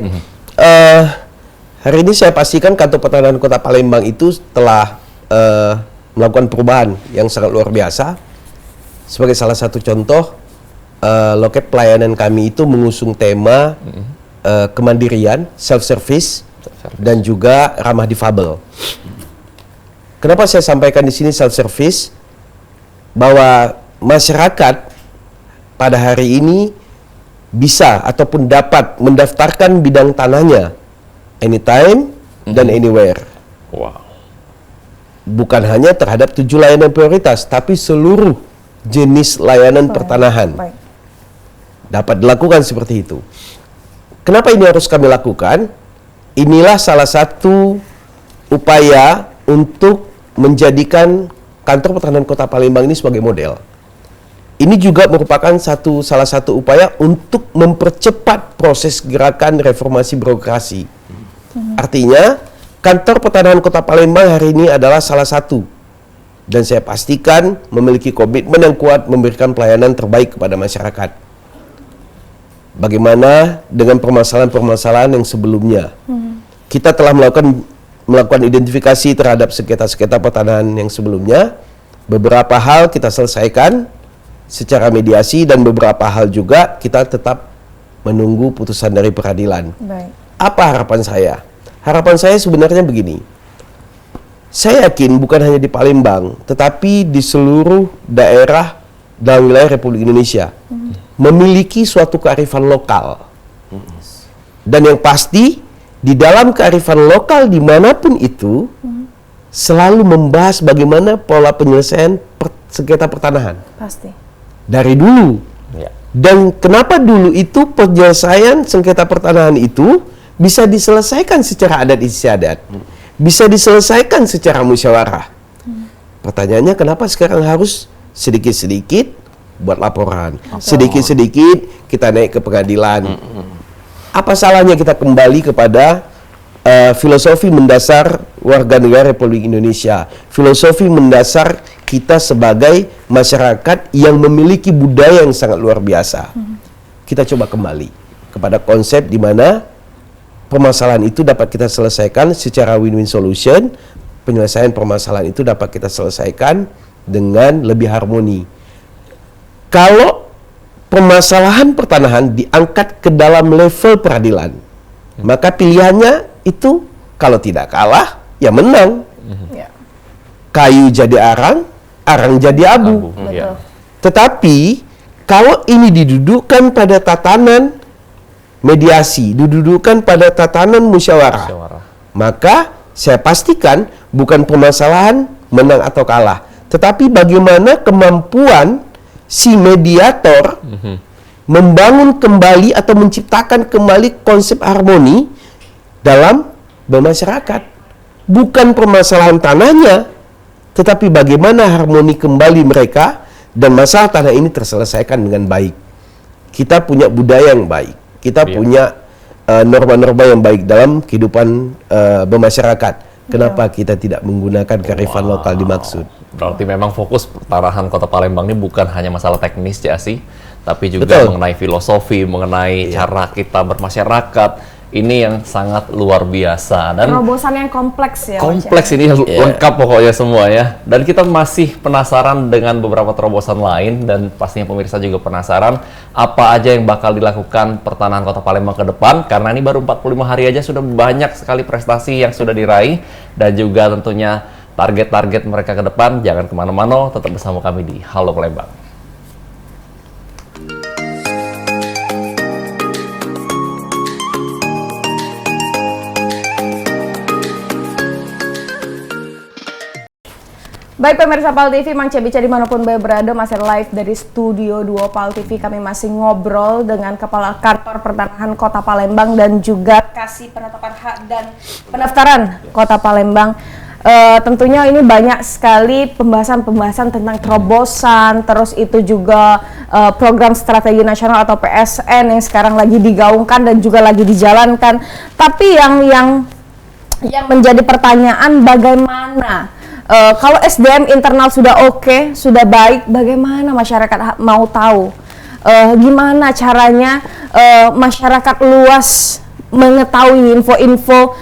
Hari ini saya pastikan Kantor Pertanahan Kota Palembang itu telah melakukan perubahan yang sangat luar biasa. Sebagai salah satu contoh, loket pelayanan kami itu mengusung tema kemandirian, self-service, dan juga ramah difabel. Kenapa saya sampaikan di sini self-service? Bahwa masyarakat pada hari ini bisa ataupun dapat mendaftarkan bidang tanahnya anytime dan anywhere. Wow. Bukan hanya terhadap 7 layanan prioritas, tapi seluruh jenis layanan pertanahan Baik. dapat dilakukan seperti itu. Kenapa ini harus kami lakukan? Inilah salah satu upaya untuk menjadikan Kantor Pertanahan Kota Palembang ini sebagai model. Ini juga merupakan salah satu upaya untuk mempercepat proses gerakan reformasi birokrasi. Artinya, Kantor Pertanahan Kota Palembang hari ini adalah salah satu, dan saya pastikan memiliki komitmen yang kuat memberikan pelayanan terbaik kepada masyarakat. Bagaimana dengan permasalahan-permasalahan yang sebelumnya? Kita telah melakukan identifikasi terhadap sengketa-sengketa pertanahan yang sebelumnya. Beberapa hal kita selesaikan secara mediasi dan beberapa hal juga kita tetap menunggu putusan dari peradilan. Baik. Apa harapan saya? Harapan saya sebenarnya begini. Saya yakin bukan hanya di Palembang, tetapi di seluruh daerah dalam wilayah Republik Indonesia memiliki suatu kearifan lokal Dan yang pasti di dalam kearifan lokal dimanapun itu selalu membahas bagaimana pola penyelesaian sengketa pertanahan Pasti. dari dulu. Ya. Dan kenapa dulu itu penyelesaian sengketa pertanahan itu bisa diselesaikan secara adat istiadat, bisa diselesaikan secara musyawarah. Pertanyaannya kenapa sekarang harus sedikit-sedikit buat laporan, sedikit-sedikit kita naik ke pengadilan. Apa salahnya kita kembali kepada filosofi mendasar warga negara Republik Indonesia, filosofi mendasar kita sebagai masyarakat yang memiliki budaya yang sangat luar biasa. Kita coba kembali kepada konsep di mana permasalahan itu dapat kita selesaikan secara win-win solution. Penyelesaian permasalahan itu dapat kita selesaikan dengan lebih harmoni. Kalau permasalahan pertanahan diangkat ke dalam level peradilan, maka pilihannya itu kalau tidak kalah, ya menang. Ya. Kayu jadi arang, arang jadi abu. Ya. Tetapi kalau ini didudukkan pada tatanan mediasi, didudukkan pada tatanan musyawarah, Musyawarah. maka saya pastikan bukan permasalahan menang atau kalah, tetapi bagaimana kemampuan si mediator membangun kembali atau menciptakan kembali konsep harmoni dalam bermasyarakat. Bukan permasalahan tanahnya, tetapi bagaimana harmoni kembali mereka dan masalah tanah ini terselesaikan dengan baik. Kita punya budaya yang baik, kita punya norma-norma yang baik dalam kehidupan bermasyarakat. Kenapa kita tidak menggunakan kearifan lokal dimaksud? Berarti memang fokus pertanahan Kota Palembang ini bukan hanya masalah teknis ya sih, tapi juga Betul. mengenai filosofi, mengenai cara kita bermasyarakat. Ini yang sangat luar biasa dan Terobosan yang kompleks ya. kompleks ini lengkap pokoknya semua ya. Dan kita masih penasaran dengan beberapa terobosan lain dan pastinya pemirsa juga penasaran apa aja yang bakal dilakukan pertanahan Kota Palembang ke depan, karena ini baru 45 hari aja sudah banyak sekali prestasi yang sudah diraih dan juga tentunya target-target mereka ke depan. Jangan kemana-mana, tetap bersama kami di Halo Palembang. Baik pemirsa PAL TV, Mang Cek Bica dimanapun berada, masih live dari Studio 2 PAL TV. Kami masih ngobrol dengan Kepala Kantor Pertanahan Kota Palembang dan juga Kasih Penetapan Hak dan Pendaftaran Kota Palembang. Tentunya ini banyak sekali pembahasan-pembahasan tentang terobosan, terus itu juga program strategi nasional atau PSN yang sekarang lagi digaungkan dan juga lagi dijalankan. Tapi yang menjadi pertanyaan bagaimana kalau SDM internal sudah oke, sudah baik, bagaimana masyarakat mau tahu? Gimana caranya masyarakat luas mengetahui info-info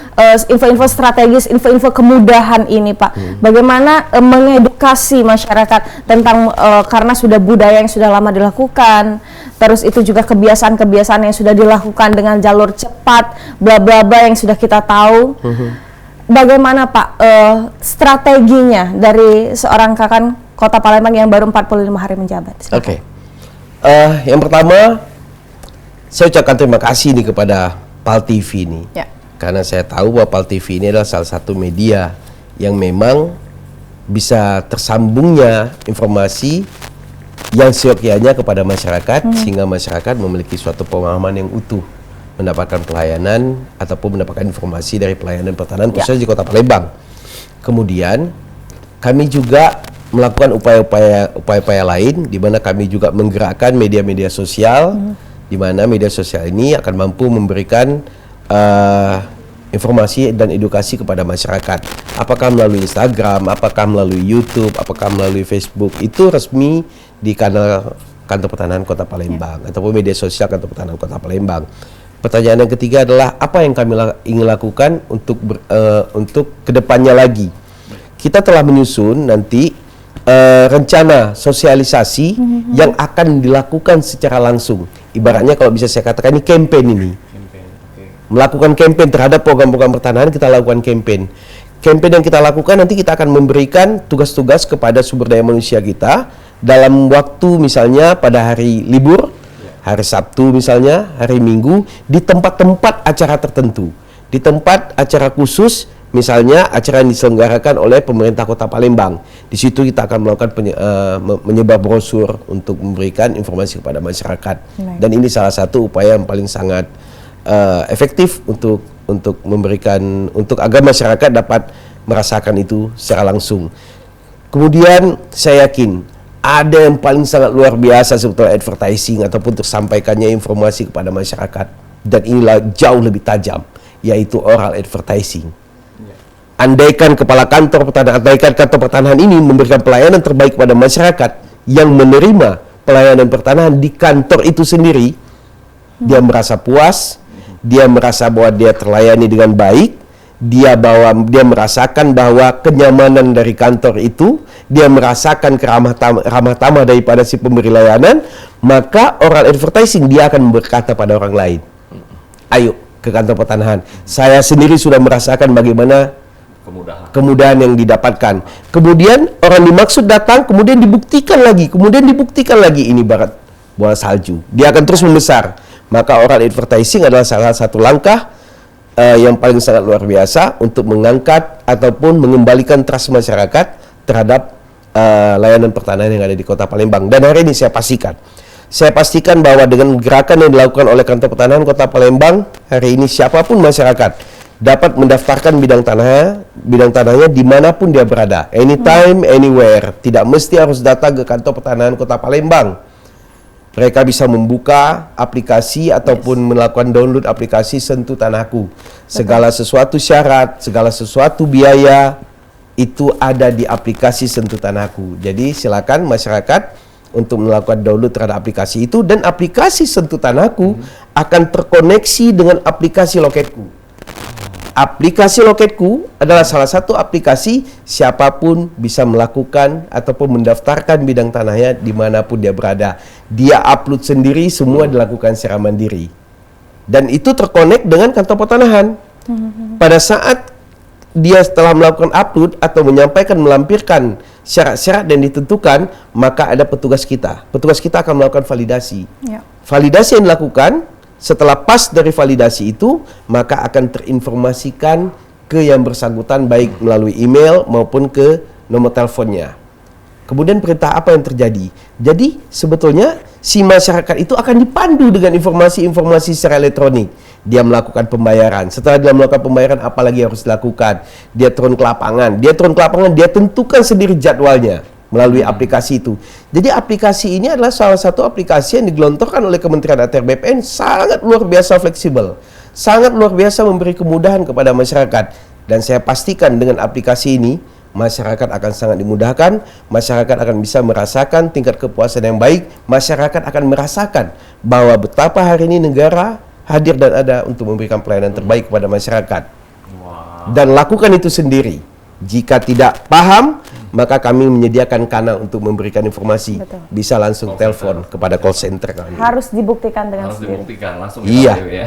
strategis, info-info kemudahan ini, Pak? Bagaimana mengedukasi masyarakat tentang karena sudah budaya yang sudah lama dilakukan, terus itu juga kebiasaan-kebiasaan yang sudah dilakukan dengan jalur cepat, bla bla bla yang sudah kita tahu. Bagaimana Pak strateginya dari seorang Kakan Kota Palembang yang baru 45 hari menjabat? Oke. Yang pertama, saya ucapkan terima kasih nih kepada PAL TV ini. Ya. Karena saya tahu bahwa PAL TV ini adalah salah satu media yang memang bisa tersambungnya informasi yang seyogyanya kepada masyarakat sehingga masyarakat memiliki suatu pemahaman yang utuh, mendapatkan pelayanan ataupun mendapatkan informasi dari pelayanan pertanahan khususnya di Kota Palembang. Kemudian kami juga melakukan upaya-upaya lain di mana kami juga menggerakkan media-media sosial di mana media sosial ini akan mampu memberikan informasi dan edukasi kepada masyarakat. Apakah melalui Instagram, apakah melalui YouTube, apakah melalui Facebook, itu resmi di kanal Kantor Pertanahan Kota Palembang ataupun media sosial Kantor Pertanahan Kota Palembang. Pertanyaan yang ketiga adalah apa yang kami ingin lakukan untuk kedepannya lagi. Kita telah menyusun nanti rencana sosialisasi yang akan dilakukan secara langsung. Ibaratnya kalau bisa saya katakan ini campaign ini. Melakukan campaign terhadap program-program pertanahan, kita lakukan campaign. Campaign yang kita lakukan nanti kita akan memberikan tugas-tugas kepada sumber daya manusia kita dalam waktu misalnya pada hari libur. hari Sabtu misalnya, hari Minggu, di tempat-tempat acara tertentu, di tempat acara khusus, misalnya acara yang diselenggarakan oleh pemerintah Kota Palembang. Di situ kita akan melakukan menyebar brosur untuk memberikan informasi kepada masyarakat. Dan ini salah satu upaya yang paling sangat efektif untuk memberikan, untuk agar masyarakat dapat merasakan itu secara langsung. Kemudian saya yakin ada yang paling sangat luar biasa sebetulnya advertising ataupun untuk sampaikannya informasi kepada masyarakat, dan inilah jauh lebih tajam, yaitu oral advertising. Andaikan kantor pertanahan ini memberikan pelayanan terbaik kepada masyarakat yang menerima pelayanan pertanahan di kantor itu sendiri, dia merasa puas, dia merasa bahwa dia terlayani dengan baik, dia merasakan bahwa kenyamanan dari kantor itu, dia merasakan ramah tamah daripada si pemberi layanan, maka oral advertising dia akan berkata pada orang lain, ayo ke kantor pertanahan. Saya sendiri sudah merasakan bagaimana kemudahan yang didapatkan. Kemudian orang dimaksud datang, kemudian dibuktikan lagi, ini barat bola salju. Dia akan terus membesar. Maka oral advertising adalah salah satu langkah yang paling sangat luar biasa untuk mengangkat ataupun mengembalikan trust masyarakat terhadap layanan pertanahan yang ada di Kota Palembang. Dan hari ini saya pastikan bahwa dengan gerakan yang dilakukan oleh kantor pertanahan Kota Palembang, hari ini siapapun masyarakat dapat mendaftarkan bidang tanahnya dimanapun dia berada, anytime, anywhere. Tidak mesti harus datang ke kantor pertanahan Kota Palembang. Mereka bisa membuka aplikasi ataupun melakukan download aplikasi Sentuh Tanahku. Segala sesuatu syarat, segala sesuatu biaya itu ada di aplikasi Sentuh Tanahku. Jadi silakan masyarakat untuk melakukan download terhadap aplikasi itu, dan aplikasi Sentuh Tanahku akan terkoneksi dengan aplikasi Loketku. Aplikasi Loketku adalah salah satu aplikasi siapapun bisa melakukan ataupun mendaftarkan bidang tanahnya dimanapun dia berada. Dia upload sendiri, semua dilakukan secara mandiri. Dan itu terkonek dengan kantor pertanahan. Pada saat dia setelah melakukan upload atau melampirkan syarat-syarat yang ditentukan, maka ada petugas kita. Petugas kita akan melakukan validasi. Validasi yang dilakukan, setelah pas dari validasi itu, maka akan terinformasikan ke yang bersangkutan baik melalui email maupun ke nomor teleponnya. Kemudian perintah apa yang terjadi? Jadi sebetulnya si masyarakat itu akan dipandu dengan informasi-informasi secara elektronik. Dia melakukan pembayaran. Setelah dia melakukan pembayaran, apa lagi harus dilakukan? Dia turun ke lapangan. Dia tentukan sendiri jadwalnya melalui aplikasi itu. Jadi aplikasi ini adalah salah satu aplikasi yang digelontorkan oleh Kementerian ATR BPN, sangat luar biasa fleksibel, sangat luar biasa memberi kemudahan kepada masyarakat. Dan saya pastikan dengan aplikasi ini, masyarakat akan sangat dimudahkan, masyarakat akan bisa merasakan tingkat kepuasan yang baik, masyarakat akan merasakan bahwa betapa hari ini negara hadir dan ada untuk memberikan pelayanan terbaik kepada masyarakat. Dan lakukan itu sendiri. Jika tidak paham, maka kami menyediakan kanal untuk memberikan informasi. Bisa langsung telepon kepada call center kami. Harus dibuktikan dengan sendiri. Dibuktikan langsung. Iya. Ya.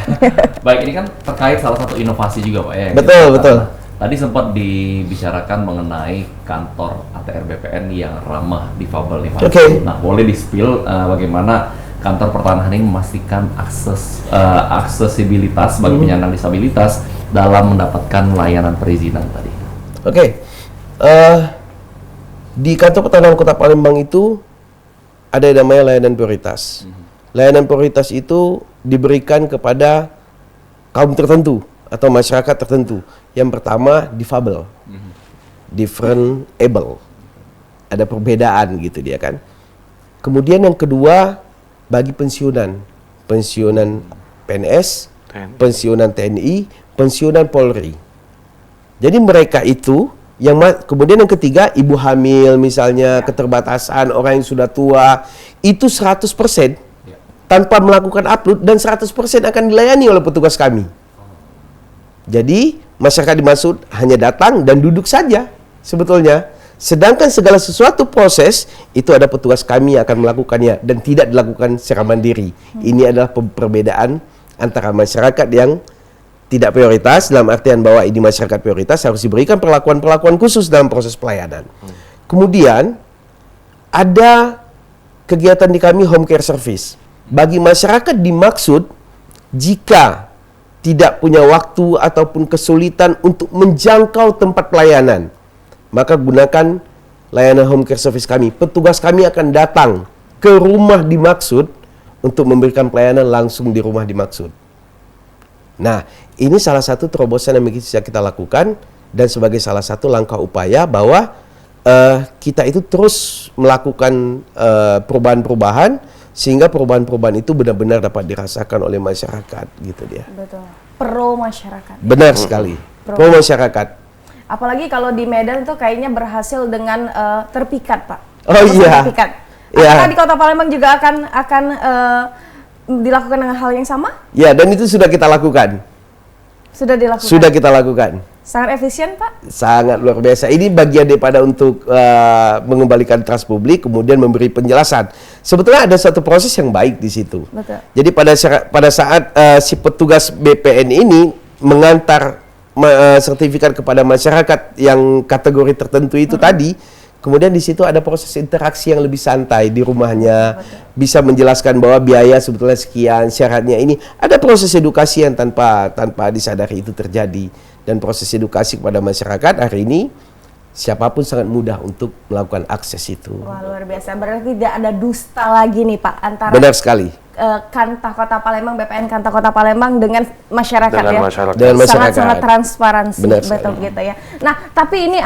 Baik, ini kan terkait salah satu inovasi juga Pak ya. Betul. Tadi sempat dibicarakan mengenai kantor ATR BPN yang ramah difabel nih Pak. Nah, boleh di-spill bagaimana kantor pertanahan ini memastikan aksesibilitas bagi penyandang disabilitas dalam mendapatkan layanan perizinan tadi. Di kantor pertanahan Kota Palembang itu ada yang namanya layanan prioritas. Layanan prioritas itu diberikan kepada kaum tertentu atau masyarakat tertentu. Yang pertama, difabel, different able, ada perbedaan gitu dia kan. Kemudian yang kedua, bagi pensiunan PNS, pensiunan TNI, pensiunan Polri. Jadi mereka itu kemudian yang ketiga, ibu hamil misalnya, keterbatasan, orang yang sudah tua, itu 100% tanpa melakukan upload, dan 100% akan dilayani oleh petugas kami. Jadi masyarakat dimaksud hanya datang dan duduk saja sebetulnya. Sedangkan segala sesuatu proses itu ada petugas kami yang akan melakukannya dan tidak dilakukan secara mandiri. Ini adalah perbedaan antara masyarakat yang tidak prioritas, dalam artian bahwa ini masyarakat prioritas harus diberikan perlakuan-perlakuan khusus dalam proses pelayanan. Kemudian ada kegiatan di kami home care service. Bagi masyarakat dimaksud jika tidak punya waktu ataupun kesulitan untuk menjangkau tempat pelayanan, maka gunakan layanan home care service kami. Petugas kami akan datang ke rumah dimaksud untuk memberikan pelayanan langsung di rumah dimaksud. Nah, ini salah satu terobosan yang bisa kita lakukan dan sebagai salah satu langkah upaya bahwa kita itu terus melakukan perubahan-perubahan sehingga perubahan-perubahan itu benar-benar dapat dirasakan oleh masyarakat, gitu dia. Betul. Pro masyarakat. Benar sekali. Pro masyarakat. Apalagi kalau di Medan tuh kayaknya berhasil dengan terpikat, Pak. Oh iya. Terpikat. Iya. Apakah di Kota Palembang juga akan dilakukan dengan hal yang sama? Ya, dan itu sudah kita lakukan. Sudah dilakukan. Sudah kita lakukan. Sangat efisien, Pak. Sangat luar biasa. Ini bagian daripada untuk mengembalikan trust publik, kemudian memberi penjelasan. Sebetulnya ada satu proses yang baik di situ. Betul. Jadi pada saat si petugas BPN ini mengantar sertifikat kepada masyarakat yang kategori tertentu itu tadi, kemudian di situ ada proses interaksi yang lebih santai di rumahnya, bisa menjelaskan bahwa biaya sebetulnya sekian, syaratnya ini. Ada proses edukasi yang tanpa disadari itu terjadi, dan proses edukasi kepada masyarakat hari ini siapapun sangat mudah untuk melakukan akses itu. Wah, luar biasa. Berarti tidak ada dusta lagi nih, Pak, antara Benar sekali. Kanta Kota Palembang, BPN Kanta Kota Palembang dengan masyarakat Dengan ya. masyarakat. Dengan masyarakat. Sangat-sangat transparansi, Benar betul sekali. gitu ya. Nah, tapi ini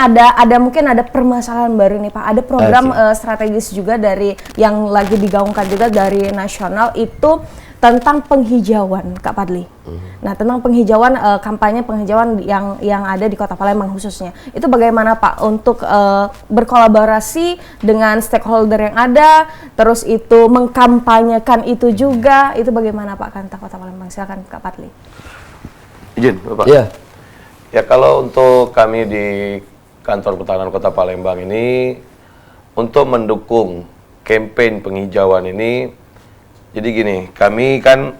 mungkin ada permasalahan baru nih, Pak. Ada program strategis juga dari yang lagi digaungkan juga dari nasional itu tentang penghijauan, Kak Padli. Nah, tentang penghijauan, kampanye penghijauan yang ada di Kota Palembang khususnya. Itu bagaimana, Pak, untuk berkolaborasi dengan stakeholder yang ada, terus itu mengkampanyekan itu juga, itu bagaimana, Pak, Kanta Kota Palembang? Silakan, Kak Padli. Izin, Bapak. Ya. Ya, kalau untuk kami di Kantor Pertahanan Kota Palembang ini, untuk mendukung campaign penghijauan ini, jadi gini, kami kan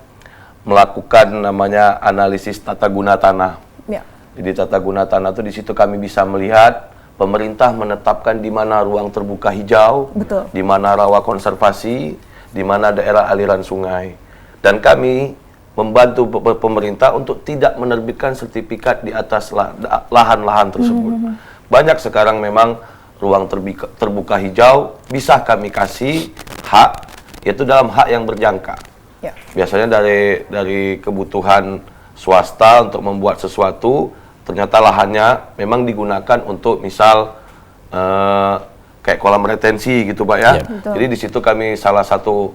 melakukan namanya analisis tata guna tanah. Ya. Jadi tata guna tanah itu di situ kami bisa melihat pemerintah menetapkan di mana ruang terbuka hijau, Betul. di mana rawa konservasi, di mana daerah aliran sungai. Dan kami membantu pemerintah untuk tidak menerbitkan sertifikat di atas lahan-lahan tersebut. Banyak sekarang memang ruang terbuka hijau bisa kami kasih hak, yaitu dalam hak yang berjangka. Ya. Biasanya dari kebutuhan swasta untuk membuat sesuatu, ternyata lahannya memang digunakan untuk misal kayak kolam retensi gitu, Pak ya. Ya. Betul. Jadi di situ kami salah satu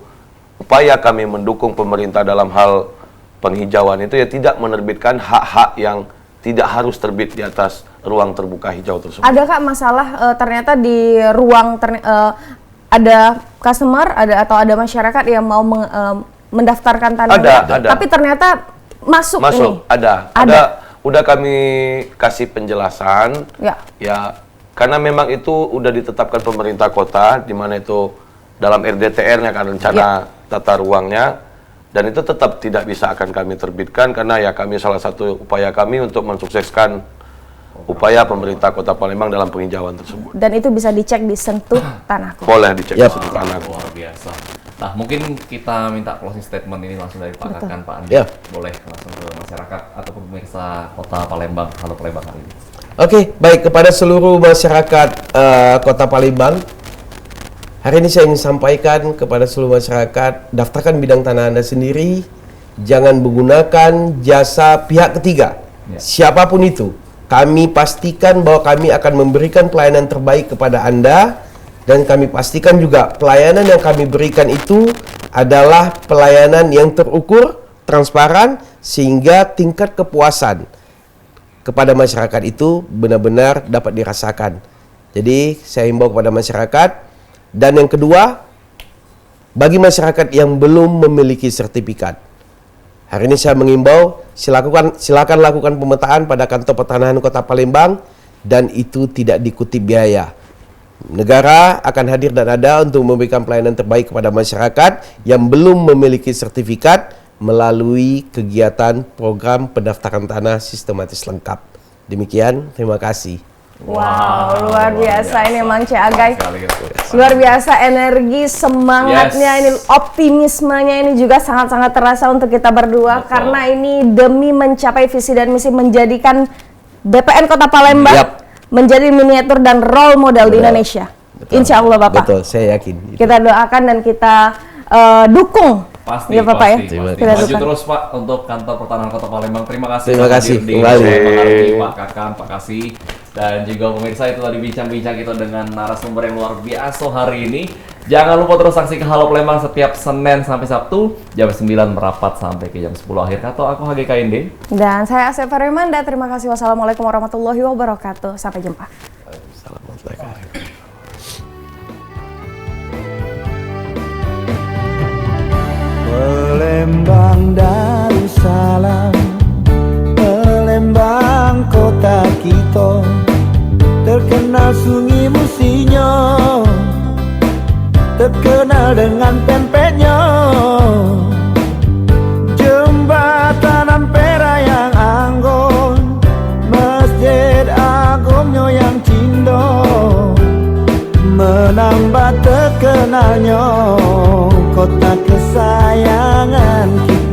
upaya kami mendukung pemerintah dalam hal penghijauan itu ya tidak menerbitkan hak-hak yang tidak harus terbit di atas ruang terbuka hijau tersebut. Ada, Kak, masalah ternyata di ruang ada customer, atau ada masyarakat yang mau mendaftarkan tanahnya, Ada. tapi ternyata masuk ini. Ada. Udah kami kasih penjelasan. Ya, karena memang itu udah ditetapkan pemerintah kota, di mana itu dalam RDTR-nya kan rencana tata ruangnya, dan itu tetap tidak bisa akan kami terbitkan karena ya kami salah satu upaya kami untuk mensukseskan upaya pemerintah Kota Palembang dalam penghijauan tersebut. Dan itu bisa dicek di Sentuh Tanahku. Boleh dicek Yap. di tanahku. Luar biasa. Nah, mungkin kita minta closing statement ini langsung dari Pak Kakan, Pak Andi. Ya. Boleh langsung ke masyarakat ataupun pemirsa Kota Palembang, Halo Palembang hari ini. Oke, baik, kepada seluruh masyarakat Kota Palembang, hari ini saya ingin sampaikan kepada seluruh masyarakat, daftarkan bidang tanah Anda sendiri, jangan menggunakan jasa pihak ketiga, siapapun itu. Kami pastikan bahwa kami akan memberikan pelayanan terbaik kepada Anda, dan kami pastikan juga pelayanan yang kami berikan itu adalah pelayanan yang terukur, transparan, sehingga tingkat kepuasan kepada masyarakat itu benar-benar dapat dirasakan. Jadi saya himbau kepada masyarakat. Dan yang kedua, bagi masyarakat yang belum memiliki sertifikat, hari ini saya mengimbau, silakan lakukan pemetaan pada Kantor Pertanahan Kota Palembang, dan itu tidak dikutip biaya. Negara akan hadir dan ada untuk memberikan pelayanan terbaik kepada masyarakat yang belum memiliki sertifikat melalui kegiatan program pendaftaran tanah sistematis lengkap. Demikian, terima kasih. Wow, luar biasa ini Mang Cek Agai. Sekali, Luar biasa energi, semangatnya, Yes. ini optimismenya ini juga sangat-sangat terasa untuk kita berdua. Betul. Karena ini demi mencapai visi dan misi menjadikan BPN Kota Palembang Yap. menjadi miniatur dan role model di Betul. Indonesia. Insya Allah Bapak. Betul, saya yakin. Kita doakan dan kita dukung. Pasti, ya Bapak pasti, ya. pasti. Kita Maju dukung. terus Pak untuk kantor pertahanan Kota Palembang. Terima kasih. Terima sudah kasih, hadir di kembali. Bersama hari ini, Pak Kakang, Pak Kasih, dan juga pemirsa itu tadi bincang-bincang kita dengan narasumber yang luar biasa hari ini. Jangan lupa terus saksikan Halo Palembang setiap Senin sampai Sabtu jam 9 merapat sampai ke jam 10 akhir. Kata aku HGKND. Dan saya Asep Farimanda. Terima kasih. Wassalamualaikum warahmatullahi wabarakatuh. Sampai jumpa. Palembang Darussalam, Palembang kota kita, terkenal sungai Musinyo, terkenal dengan pempeknya, jembatan Ampera yang anggun, masjid agungnya yang cindo, menambah terkenalnya kota kesayangan kita.